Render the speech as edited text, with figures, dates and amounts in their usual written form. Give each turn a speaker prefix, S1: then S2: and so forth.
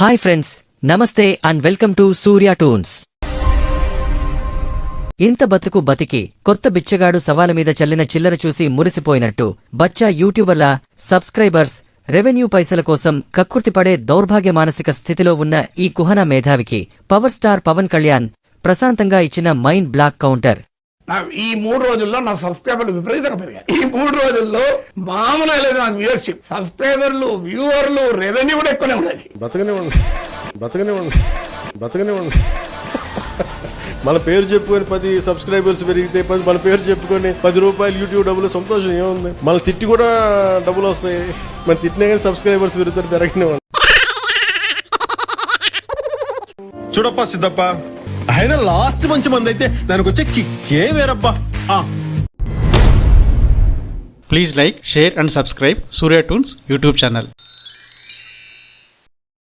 S1: Hi friends, నమస్తే and welcome to Surya tunes. ఇంత బతుకు బతికి కొత్త బిచ్చగాడు సవాల మీద చల్లిన చిల్లర చూసి మురిసిపోయినట్టు బచ్చా యూట్యూబర్ల సబ్స్క్రైబర్స్ రెవెన్యూ పైసల కోసం కక్కుర్తిపడే దౌర్భాగ్య మానసిక స్థితిలో ఉన్న ఈ కుహన మేధావికి పవర్ స్టార్ పవన్ కళ్యాణ్ ప్రశాంతంగా ఇచ్చిన మైండ్ బ్లాక్ కౌంటర్.
S2: ఈ 3 రోజుల్లో నా సబ్స్క్రైబర్లు విపరీతంగా పెరిగాయి. ఈ 3 రోజుల్లో మామూలుగా లేదు నాకు వ్యూవర్షిప్, సబ్స్క్రైబర్లు, వ్యూవర్లు, రెవెన్యూ కూడా ఎక్కువనే ఉన్నది.
S3: బతకనే మన పేరు చెప్పుకొని 10 సబ్స్క్రైబర్స్ పెరిగితే మన పేరు చెప్పుకొని 10 రూపాయలు యూట్యూబ్ డబ్బులు సంతోషం ఏముంది. మన తిట్టి కూడా డబ్బులు వస్తాయి. మన తిట్టినా కానీ సబ్స్క్రైబర్స్ పెరుగుతారు, పెరగనే.
S4: చూడప్ప సిద్ధప్ప, ఆయన లాస్ట్ మంచి మంది అయితే దానికి వచ్చే కిక్కే వేరబ్బా.
S5: Please like, share and subscribe Surya Toons YouTube channel.